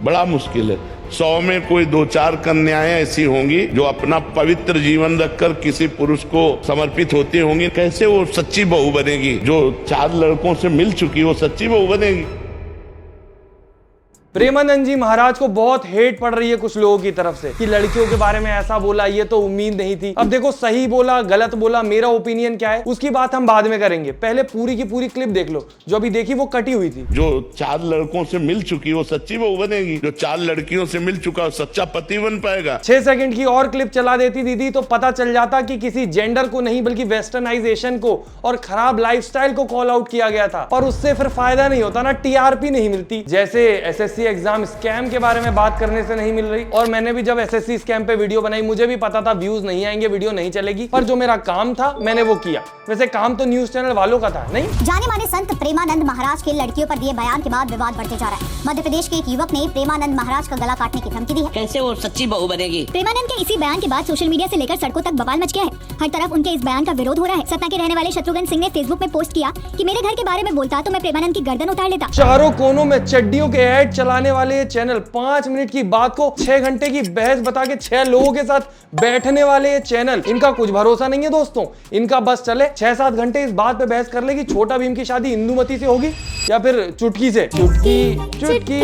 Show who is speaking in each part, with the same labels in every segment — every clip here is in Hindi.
Speaker 1: बड़ा मुश्किल है। 100 में कोई 2-4 कन्याएं ऐसी होंगी जो अपना पवित्र जीवन रखकर किसी पुरुष को समर्पित होती होंगी। कैसे वो सच्ची बहू बनेगी? जो 4 लड़कों से मिल चुकी वो सच्ची बहू बनेगी?
Speaker 2: प्रेमानंद जी महाराज को बहुत हेट पड़ रही है कुछ लोगों की तरफ से कि लड़कियों के बारे में ऐसा बोला, ये तो उम्मीद नहीं थी। अब देखो सही बोला गलत बोला, मेरा ओपिनियन क्या है उसकी बात हम बाद में करेंगे। पहले पूरी की पूरी क्लिप देख लो, जो अभी देखी वो कटी हुई थी।
Speaker 1: जो 4 लड़कों से मिल चुकी वो सच्ची बहू बनेगी? जो 4 लड़कियों से मिल चुका वो सच्चा पति बन पाएगा?
Speaker 2: 6 सेकंड की और क्लिप चला देती दीदी तो पता चल जाता कि किसी जेंडर को नहीं बल्कि वेस्टर्नाइजेशन को और खराब लाइफस्टाइल को कॉल आउट किया गया था। पर उससे फिर फायदा नहीं होता ना, टीआरपी नहीं मिलती। जैसे एसएससी एग्जाम स्कैम के बारे में बात करने से नहीं मिल रही। और मैंने भी जब एसएससी स्कैम पे वीडियो बनाई मुझे भी पता था व्यूज नहीं आएंगे, वीडियो नहीं चलेगी, पर जो मेरा काम था मैंने वो किया। वैसे काम तो न्यूज चैनल वालों का था नहीं।
Speaker 3: जाने माने संत प्रेमानंद महाराज के लड़कियों पर दिए बयान के बाद विवाद बढ़ते जा रहा है। मध्य प्रदेश के एक युवक ने प्रेमानंद महाराज का गला काटने की धमकी दी है।
Speaker 4: कैसे वो सच्ची बहू बनेगी?
Speaker 3: प्रेमानंद के इसी बयान के बाद सोशल मीडिया से लेकर सड़कों तक बवाल मच गया है। हर तरफ उनके इस बयान का विरोध हो रहा है। सतना के रहने वाले शत्रुघ्न सिंह ने फेसबुक में पोस्ट किया कि मेरे घर के बारे में बोलता तो मैं प्रेमानंद की गर्दन उतार लेता।
Speaker 2: चारों कोनों में चड्डियों के ऐड चलाने वाले ये चैनल 5 मिनट की बात को 6 घंटे की बहस बता के 6 लोगों के साथ बैठने वाले ये चैनल, इनका कुछ भरोसा नहीं है दोस्तों। इनका बस चले 6-7 घंटे इस बात पे बहस कर ले कि छोटा भीम की शादी इंदुमती से होगी या फिर चुटकी से। चुटकी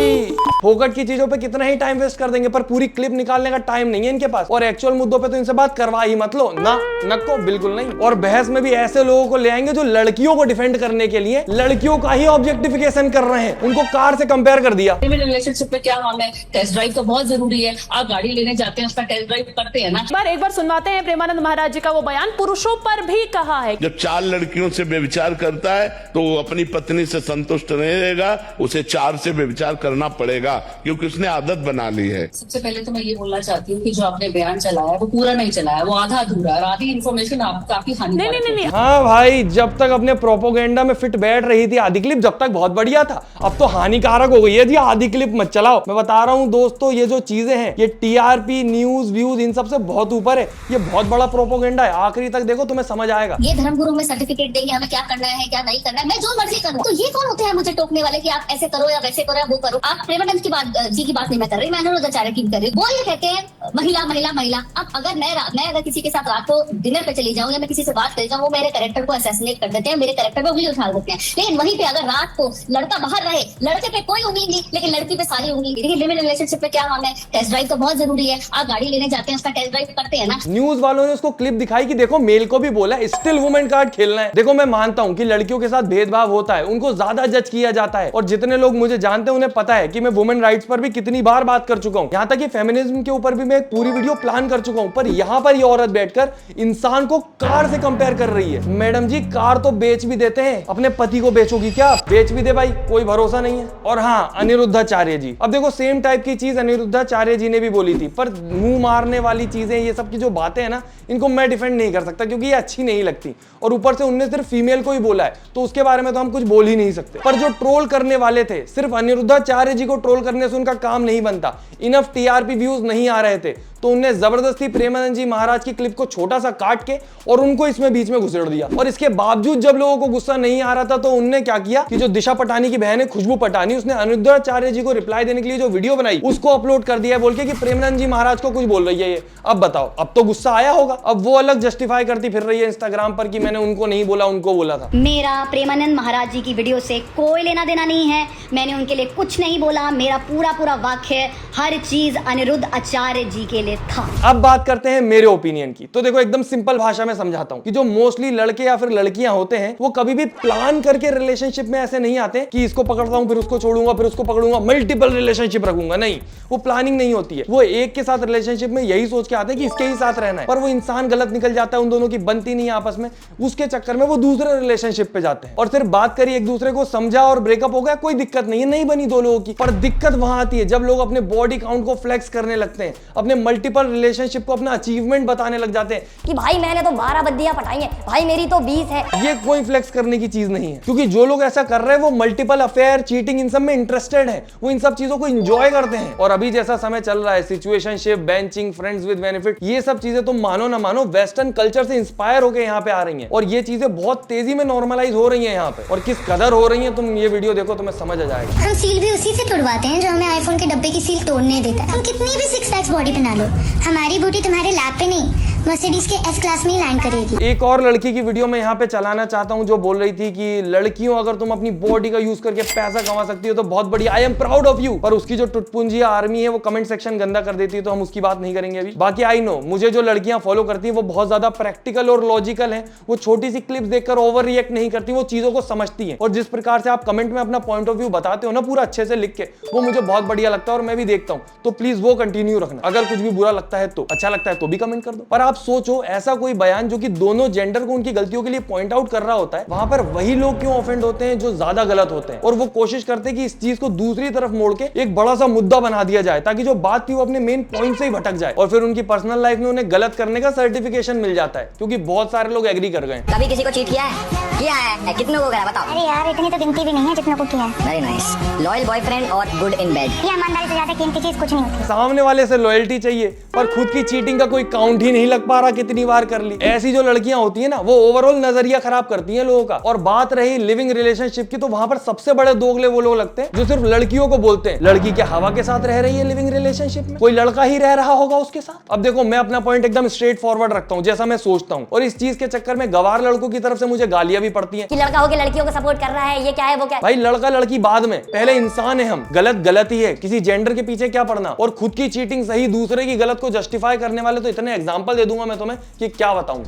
Speaker 2: फोकट की चीजों पे कितना ही टाइम वेस्ट कर देंगे, पर पूरी क्लिप निकालने का टाइम नहीं है इनके पास। और एक्चुअल मुद्दों पे तो इनसे बात करवा ही मत लो ना, नको बिल्कुल नहीं। और बहस में भी ऐसे लोगों को ले आएंगे जो लड़कियों को डिफेंड करने के लिए लड़कियों का ही ऑब्जेक्टिफिकेशन कर रहे हैं। उनको कार से कंपेयर कर दिया।
Speaker 5: रिलेशनशिप में क्या हम है, टेस्ट ड्राइव तो बहुत जरूरी है। आप गाड़ी लेने जाते हैं उसका टेस्ट ड्राइव करते हैं ना।
Speaker 6: एक बार सुनवाते हैं प्रेमानंद महाराज जी का वो बयान। पुरुषों पर भी कहा है
Speaker 1: जब 4 लड़कियों से व्यभिचार करता है तो वो अपनी पत्नी से संतुष्ट नहीं रहेगा, उसे 4 से व्यभिचार करना पड़ेगा क्योंकि उसने आदत बना ली है।
Speaker 5: सबसे पहले तो मैं ये बोलना चाहती हूँ कि जो आपने बयान चलाया वो पूरा नहीं चलाया, वो आधा अधूरा है। आधी इन्फॉर्मेशन आपको काफी हानिकारक है।
Speaker 2: हाँ भाई, जब तक अपने प्रोपोगेंडा में फिट बैठ रही थी आधी क्लिप, जब तक बहुत बढ़िया था, अब तो हानिकारक हो गई है जी। आधी क्लिप मत चलाओ। मैं बता रहा हूँ दोस्तों, ये जो चीजें हैं ये टीआरपी न्यूज व्यूज इन सब से बहुत ऊपर है। ये बहुत बड़ा प्रोपोगेंडा है। आखिरी तक देखो तुम्हें समझ आएगा।
Speaker 3: ये धर्मगुरु में सर्टिफिकेट देंगे हमें क्या करना है क्या नहीं करना है, मैं जो मर्जी करूँ। तो ये कौन होते हैं मुझे टोकने वाले कि आप ऐसे करो या वैसे करो या वो करो। आप प्रेमानंद की बात जी की बात नहीं मैं कर रही, मैं अनिरुद्ध आचार्य की कर रही हूँ। वो ये कहते हैं महिला महिला महिला। अब अगर मैं अगर किसी के साथ रात को डिनर पे चली जाऊँ या मैं किसी से बात कर जाऊँ, वो मेरे कैरेक्टर को असैसिनेट कर देते हैं, मेरे कैरेक्टर पे उंगली उठा देते हैं। लेकिन वहीं पे अगर रात को लड़का बाहर रहे, लड़के पे कोई उंगली नहीं लेकिन लड़की पे सारी उंगली। देखिए लिव-इन रिलेशनशिप में क्या हम है, टेस्ट ड्राइव तो बहुत जरूरी है। आप गाड़ी लेने जाते हैं उसका टेस्ट ड्राइव करते हैं ना।
Speaker 2: न्यूज वालों ने उसको क्लिप दिखाई कि देखो मेल को भी बोला स्टिल वुमेन कार्ड खेलना है। देखो मैं मानता हूं कि लड़कियों के साथ भेदभाव होता है, उनको ज्यादा जज किया जाता है। और जितने लोग मुझे जानते हैं उन्हें पता है कि मैं वुमेन राइट्स पर भी कितनी बार बात कर चुका हूं। यहां तक कि फेमिनिज्म के ऊपर भी मैं एक पूरी वीडियो प्लान कर चुका हूं। पर यहां पर ये औरत बैठकर इंसान को कार से कंपेयर कर रही है। मैडम जी, कार तो बेच भी देते हैं, अपने पति को बेचोगी क्या? बेच भी दे भाई, कोई भरोसा नहीं है। और हाँ, अनिरुद्धाचार्य जी, अब देखो सेम टाइप की चीज अनिरुद्धाचार्य जी ने भी बोली थी, पर मुंह मारने वाली चीजें, ये सब की जो बातें हैं ना, इनको मैं डिफेंड नहीं कर सकता क्योंकि ये अच्छी नहीं लगती। और ऊपर से उनने सिर्फ फीमेल को ही बोला है तो उसके बारे में तो हम कुछ बोल ही नहीं सकते। पर जो ट्रोल करने वाले थे, सिर्फ अनिरुद्धाचार्य जी को ट्रोल करने से उनका काम नहीं बनता। इनफ टीआरपी व्यूज नहीं आ रहे थे तो उनने जबरदस्ती प्रेमानंद जी महाराज की क्लिप को छोटा सा काट के और उनको इसमें बीच में घुसेड़ दिया। और इसके बावजूद जब लोगों को गुस्सा नहीं आ रहा था तो उनने क्या किया कि जो दिशा पटानी की बहन है खुशबू पटानी, उसने अनिरुद्धाचार्य जी को रिप्लाई देने के लिए जो वीडियो बनाई उसको अपलोड कर दिया बोल के कि प्रेमानंद जी महाराज को कुछ बोल रही है ये। अब बताओ, अब तो गुस्सा आया होगा। अब वो अलग जस्टिफाई करती फिर रही है इंस्टाग्राम पर कि मैंने उनको नहीं बोला, उनको बोला था।
Speaker 3: मेरा प्रेमानंद महाराज जी की वीडियो से कोई लेना देना नहीं है। मैंने उनके लिए कुछ नहीं बोला। मेरा पूरा वाक्य, हर चीज अनिरुद्ध आचार्य जी के लिए था।
Speaker 2: अब बात करते हैं मेरे ओपिनियन की। तो देखो एकदम सिंपल भाषा में समझाता हूं कि जो मोस्टली लड़के या फिर लड़कियां होते हैं वो कभी भी प्लान करके रिलेशनशिप में ऐसे नहीं आते कि इसको पकड़ता हूं फिर उसको छोड़ूंगा फिर उसको पकड़ूंगा, मल्टीपल रिलेशनशिप रखूंगा। नहीं, वो प्लानिंग नहीं होती है। वो एक के साथ रिलेशनशिप में यही सोच के आते हैं कि इसके ही साथ रहना है, पर वो इंसान गलत निकल जाता है, उन दोनों की बनती नहीं है आपस में। उसके चक्कर में वो दूसरे रिलेशनशिप पे जाते हैं और सिर्फ बात करी, एक दूसरे को समझा और ब्रेकअप हो गया, कोई दिक्कत नहीं है, नहीं बनी दो लोगों की। पर दिक्कत वहां आती है जब लोग अपने बॉडी काउंट को फ्लेक्स करने लगते हैं, अपने मल्टीपल रिलेशनशिप को अपना अचीवमेंट बताने लग जाते हैं
Speaker 4: कि भाई मैंने तो 12 बद्दियां पटाई हैं, भाई मेरी तो 20 है।
Speaker 2: ये कोई फ्लेक्स करने की चीज नहीं है, क्योंकि जो लोग ऐसा कर रहे हैं वो मल्टीपल अफेयर, चीटिंग, इन सब में इंटरेस्टेड है, वो इन सब चीजों को एंजॉय करते हैं। और अभी जैसा समय चल रहा है, situationship, benching, friends with benefit, ये सब चीजें तुम मानो ना मानो वेस्टर्न कल्चर से इंस्पायर होकर यहाँ पे आ रही हैं, और ये चीजें बहुत तेजी में नॉर्मलाइज हो रही हैं यहाँ पे। और किस कदर हो रही हैं, तुम ये वीडियो देखो तुम्हें समझ आ जाएगा।
Speaker 7: हम सील भी उसी से तुड़वाते हैं जो हमें आईफोन के डब्बे की सील तोड़ने देता है। हम कितनी भी 6 पैक्स बॉडी बना लो, हमारी बूटी तुम्हारे लैब पे नहीं, मर्सिडीज के एस क्लास में ही लैंड करेगी।
Speaker 2: एक और लड़की की वीडियो मैं यहाँ पे चलाना चाहता हूँ, जो बोल रही थी कि लड़कियों अगर तुम अपनी बॉडी का यूज करके पैसा कमा सकती हो तो बहुत बढ़िया, I am proud of you. पर उसकी जो टुटपुंजी आर्मी है वो कमेंट सेक्शन गंदा कर देती है, तो हम उसकी बात नहीं करेंगे अभी। बाकी आई नो, मुझे जो लड़कियां फॉलो करती हैं वो बहुत ज्यादा प्रैक्टिकल और लॉजिकल हैं, वो छोटी सी क्लिप्स देखकर ओवर रिएक्ट नहीं करती, वो चीजों को समझती हैं। और जिस प्रकार से आप कमेंट में अपना पॉइंट ऑफ व्यू बताते हो ना, पूरा अच्छे से लिख के, वो मुझे बहुत बढ़िया लगता है और मैं भी देखता हूँ। तो प्लीज वो कंटिन्यू रखना। अगर कुछ भी बुरा लगता है तो, अच्छा लगता है तो भी कमेंट कर दो। पर आप सोचो, ऐसा कोई बयान जो कि दोनों जेंडर को उनकी गलतियों के लिए पॉइंट आउट कर रहा होता है, वहां पर वही लोग क्यों ऑफेंड होते हैं जो ज्यादा गलत होते हैं, और वो कोशिश करते हैं कि इस चीज को दूसरी तरफ मोड़ के एक बड़ा सा मुद्दा बना दिया जाए, ताकि जो बात थी वो अपने मेन पॉइंट से ही भटक जाए, और फिर उनकी पर्सनल लाइफ में उन्हें गलत करने का सर्टिफिकेशन मिल जाता है, क्योंकि बहुत सारे लोग एग्री कर गए।
Speaker 4: कभी किसी को चीट किया है? किया है, कितनों को करा बताओ?
Speaker 7: अरे यार इतनी तो गिनती भी नहीं है जितना को किया है।
Speaker 4: Very nice. लॉयल बॉयफ्रेंड और गुड इन बेड,
Speaker 7: ये ईमानदारी से ज्यादा कीमती चीज कुछ नहीं होती।
Speaker 2: सामने वाले से लॉयल्टी चाहिए, पर खुद की चीटिंग का कोई काउंट ही नहीं लग पा रहा कितनी बार कर ली। ऐसी जो लड़कियां होती है ना, वो ओवरऑल नजरिया खराब करती हैं लोगों का। और बात रही लिविंग रिलेशनशिप की, तो वहां पर सबसे बड़े दोगले वो लोग लगते हैं जो सिर्फ लड़कियों को बोलते हैं लड़की क्या हवा के साथ रह रही है लिविंग रिलेशनशिप में, कोई लड़का ही रह रहा होगा उसके साथ। अब देखो, मैं अपना पॉइंट एकदम स्ट्रेट फॉरवर्ड रखता हूं, जैसा मैं सोचता हूं, और इस चीज के चक्कर में गवार लड़कों की तरफ से मुझे गालियां भी पड़ती हैं
Speaker 4: कि लड़का होके लड़कियों को सपोर्ट कर रहा है, ये क्या है वो क्या है।
Speaker 2: भाई लड़का लड़की बाद में, पहले इंसान है हम, गलत गलत ही है, किसी जेंडर के पीछे क्या पड़ना। और खुद की चीटिंग सही, दूसरे की गलत को जस्टिफाई करने वाले तो इतने एग्जांपल दे दूंगा मैं तुम्हें कि क्या बताऊं।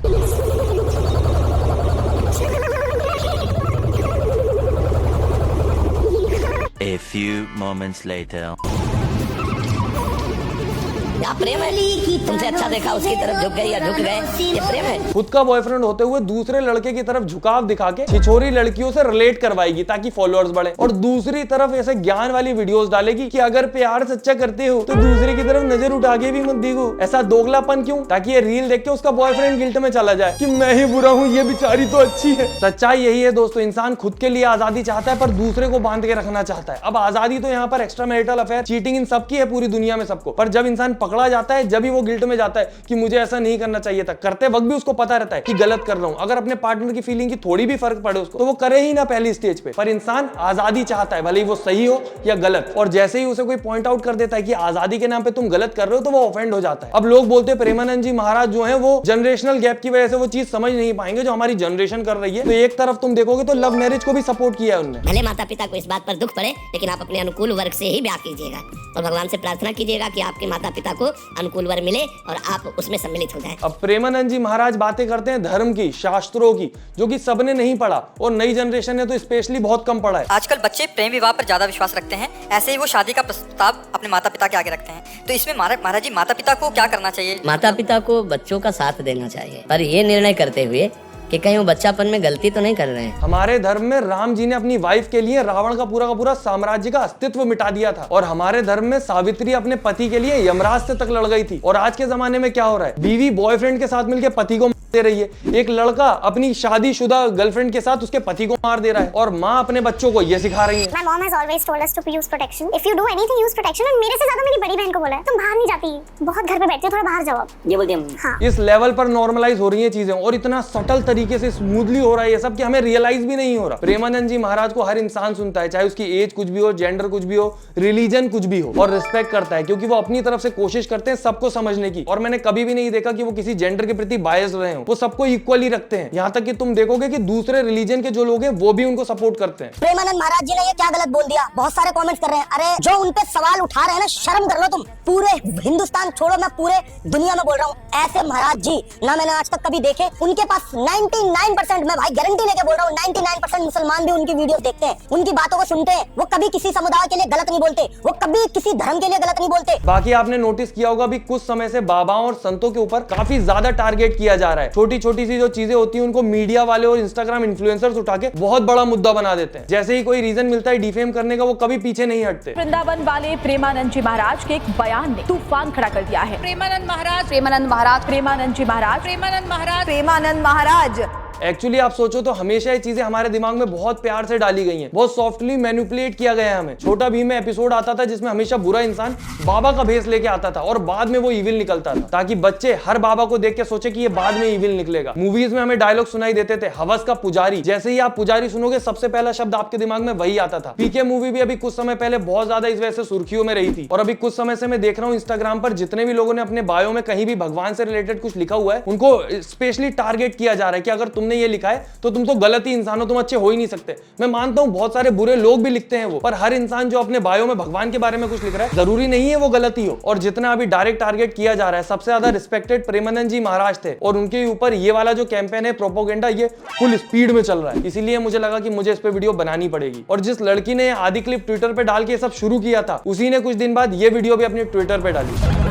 Speaker 8: A few moments later.
Speaker 4: क्या प्रेम है? तुमसे अच्छा देखा उसकी तरफ झुक गई या झुक गए, ये प्रेम है?
Speaker 2: खुद का बॉयफ्रेंड होते हुए दूसरे लड़के की तरफ झुकाव दिखा के छिछोरी लड़कियों से रिलेट करवाएगी ताकि फॉलोअर्स बढ़े, और दूसरी तरफ ऐसे ज्ञान वाली वीडियोस डालेगी कि अगर प्यार सच्चा करते हो तो दूसरे की तरफ नजर उठा के भी मत देखो। ऐसा दोगलापन क्यों? ताकि ये रील देख के उसका बॉयफ्रेंड गिल्ट में चला जाए कि मैं ही बुरा हूँ, ये बेचारी तो अच्छी है। सच्चाई यही है दोस्तों, इंसान खुद के लिए आजादी चाहता है पर दूसरे को बांध के रखना चाहता है। अब आजादी तो यहाँ पर एक्स्ट्रा मैरिटल अफेयर, चीटिंग, इन सबकी है पूरी दुनिया में सबको, पर जब इंसान पकड़ा जाता है, जब वो गिल्ट में जाता है कि मुझे ऐसा नहीं करना चाहिए था, करते वक्त भी उसको पता रहता है कि गलत कर रहा हूं। अगर अपने पार्टनर की फीलिंग की थोड़ी भी फर्क पड़े उसको, तो वो करे ही ना पहली स्टेज पे। पर इंसान आजादी चाहता है, भले ही वो सही हो या गलत, और जैसे ही उसे कोई पॉइंट आउट कर देता है कि आजादी के नाम पे तुम गलत कर रहे हो, तो वो ऑफेंड हो जाता है। अब लोग बोलते हैं प्रेमानंद जी महाराज जो है वो जनरेशनल गैप की वजह से वो चीज समझ नहीं पाएंगे जो हमारी जनरेशन कर रही है। तो एक तरफ तुम देखोगे तो लव मैरिज को भी सपोर्ट किया है उन्होंने।
Speaker 4: भले माता पिता को इस बात पर दुख पड़े, लेकिन आप अपने अनुकूल वर्ग से ही ब्याह कीजिएगा और भगवान से प्रार्थना कीजिएगा कि आपके माता पिता को अनुकूल वर्ग मिले और आप उसमें सम्मिलित हो जाएं।
Speaker 2: अब प्रेमानंद जी महाराज बातें करते हैं धर्म की, शास्त्रों की, जो कि सबने नहीं पढ़ा, और नई जनरेशन ने तो स्पेशली बहुत कम पढ़ा है।
Speaker 9: आजकल बच्चे प्रेम विवाह पर ज्यादा विश्वास रखते हैं, ऐसे ही वो शादी का प्रस्ताव अपने माता पिता के आगे रखते हैं। तो इसमें महाराज जी माता पिता को क्या करना चाहिए?
Speaker 4: माता पिता को बच्चों का साथ देना चाहिए, पर ये निर्णय करते हुए कि कहीं वो बच्चापन में गलती तो नहीं कर रहे हैं।
Speaker 2: हमारे धर्म में राम जी ने अपनी वाइफ के लिए रावण का पूरा साम्राज्य का अस्तित्व मिटा दिया था, और हमारे धर्म में सावित्री अपने पति के लिए यमराज से तक लड़ गई थी। और आज के जमाने में क्या हो रहा है, बीवी बॉयफ्रेंड के साथ मिलकर पति को दे रही है, एक लड़का अपनी शादीशुदा गर्लफ्रेंड के साथ उसके पति को मार दे रहा है, और माँ अपने बच्चों को ये सिखा रही है।
Speaker 7: My mom has always told us to use protection. If you do anything, use protection. और मेरे से ज्यादा मेरी बड़ी बहन को बोला है तुम बाहर नहीं जाती, बहुत घर पे बैठती हो, थोड़ा बाहर जाओ।
Speaker 4: ये बोलती हम।
Speaker 7: हाँ।
Speaker 2: इस लेवल पर नॉर्मलाइज हो रही है चीजें, और इतना सटल तरीके से स्मूथली हो रहा है ये सब कि हमें रियलाइज भी नहीं हो रहा। प्रेमानंद जी महाराज को हर इंसान सुनता है, चाहे उसकी एज कुछ भी हो, जेंडर कुछ भी हो, रिलीजन कुछ भी हो, और रिस्पेक्ट करता है, क्योंकि वो अपनी तरफ से कोशिश करते हैं सबको समझने की। और मैंने कभी भी नहीं देखा कि वो किसी जेंडर के प्रति बायस रहे हो, वो सबको इक्वली रखते हैं। यहाँ तक कि तुम देखोगे कि दूसरे रिलीजन के जो लोग हैं वो भी उनको सपोर्ट करते हैं।
Speaker 4: प्रेमानंद महाराज जी ने ये क्या गलत बोल दिया? बहुत सारे कमेंट्स कर रहे हैं, अरे जो उन पे सवाल उठा रहे हैं ना, शर्म कर लो तुम। पूरे हिंदुस्तान छोड़ो, मैं पूरे दुनिया में बोल रहा हूँ, ऐसे महाराज जी ना मैंने आज तक कभी देखे। उनके पास 99%, मैं भाई गारंटी लेके बोल रहा हूँ, 99% मुसलमान भी उनकी वीडियो देखते हैं, उनकी बातों को सुनते हैं। वो कभी किसी समुदाय के लिए गलत नहीं बोलते, वो कभी किसी धर्म के लिए गलत नहीं बोलते।
Speaker 2: बाकी आपने नोटिस किया होगा भी कुछ समय से बाबाओं और संतों के ऊपर काफी ज्यादा टारगेट किया जा रहा है, छोटी छोटी सी जो चीजें होती है उनको मीडिया वाले और इंस्टाग्राम इन्फ्लुएंसर्स उठा के बहुत बड़ा मुद्दा बना देते हैं। जैसे ही कोई रीजन मिलता है डिफेम करने का, वो कभी पीछे नहीं हटते।
Speaker 6: वृंदावन वाले प्रेमानंद जी महाराज के एक बयान ने तूफान खड़ा कर दिया है। प्रेमानंद महाराज, प्रेमानंद महाराज, प्रेमानंद जी महाराज, प्रेमानंद महाराज, प्रेमानंद महाराज।
Speaker 2: एक्चुअली आप सोचो तो हमेशा ये चीजें हमारे दिमाग में बहुत प्यार से डाली गई हैं, बहुत सॉफ्टली मैनिपुलेट किया गया है हमें। छोटा भीम में एपिसोड आता था जिसमें हमेशा बुरा इंसान बाबा का भेष लेके आता था और बाद में वो इविल निकलता था, ताकि बच्चे हर बाबा को देख के सोचे कि ये बाद में इविल निकलेगा। मूवीज में हमें डायलॉग सुनाई देते थे, हवस का पुजारी। जैसे ही आप पुजारी सुनोगे सबसे पहला शब्द आपके दिमाग में वही आता था। पीके मूवी भी अभी कुछ समय पहले बहुत ज्यादा इस वजह से सुर्खियों में रही थी। और अभी कुछ समय से मैं देख रहा हूँ इंस्टाग्राम पर जितने भी लोगों ने अपने बायो में कहीं भी भगवान से रिलेटेड कुछ लिखा हुआ है, उनको स्पेशली टारगेट किया जा रहा है कि अगर तुमने ये लिखा है तो तुम तो गलत ही इंसान हो, तुम अच्छे हो ही नहीं सकते। मैं मानता हूं बहुत सारे बुरे लोग भी लिखते हैं वो, पर हर इंसान जो अपने बायो में भगवान के बारे में कुछ लिख रहा है जरूरी नहीं है वो गलत ही हो। और जितना अभी डायरेक्ट टारगेट किया जा रहा है, सबसे ज्यादा रिस्पेक्टेड प्रेमानंद जी महाराज थे और उनके ऊपर ये वाला जो कैंपेन है प्रोपोगेंडा, ये फुल स्पीड में चल रहा है। इसीलिए मुझे लगा कि मुझे इस पे वीडियो बनानी पड़ेगी। और जिस लड़की ने आधी क्लिप ट्विटर पे डाल के सब शुरू किया था, उसी ने कुछ दिन बाद ये वीडियो भी अपने ट्विटर पे डाली।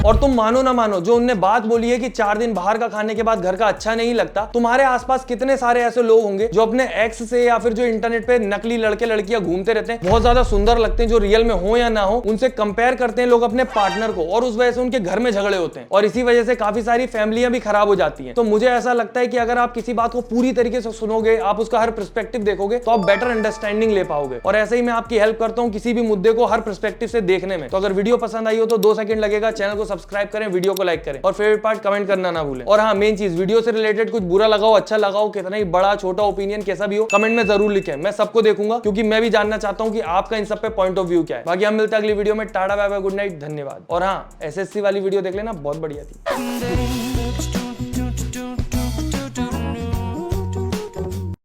Speaker 2: और तुम मानो ना मानो, जो उनने बात बोली है कि 4 दिन बाहर का खाने के बाद घर का अच्छा नहीं लगता, तुम्हारे आसपास कितने सारे ऐसे लोग होंगे जो अपने एक्स से या फिर जो इंटरनेट पे नकली लड़के लड़कियां घूमते रहते हैं, बहुत ज्यादा सुंदर लगते हैं, जो रियल में हो या ना हो, उनसे कंपेयर करते हैं लोग अपने पार्टनर को, और उस वजह से उनके घर में झगड़े होते हैं और इसी वजह से काफी सारी फैमिलियां भी खराब हो जाती हैं। तो मुझे ऐसा लगता है कि अगर आप किसी बात को पूरी तरीके से सुनोगे, आप उसका हर पर्सपेक्टिव देखोगे, तो आप बेटर अंडरस्टैंडिंग ले पाओगे। और ऐसे ही मैं आपकी हेल्प करता हूँ किसी भी मुद्दे को हर पर्सपेक्टिव से देखने में। तो अगर वीडियो पसंद आई हो तो 2 सेकंड लगेगा, चैनल को सब्सक्राइब करें, वीडियो को लाइक करें और फेवरेट पार्ट कमेंट करना ना भूलें। और हाँ, मेन चीज, वीडियो से रिलेटेड कुछ बुरा लगाओ, अच्छा लगाओ, कितना ही बड़ा छोटा ओपिनियन कैसा भी हो, कमेंट में जरूर लिखें। मैं सबको देखूंगा क्योंकि मैं भी जानना चाहता हूं कि आपका इन सब पे पॉइंट ऑफ व्यू क्या है। बाकी हम मिलते हैं अगली वीडियो में। Tata bye bye, good night, धन्यवाद। और हाँ, एसएससी वाली वीडियो देख लेना, बहुत बढ़िया थी।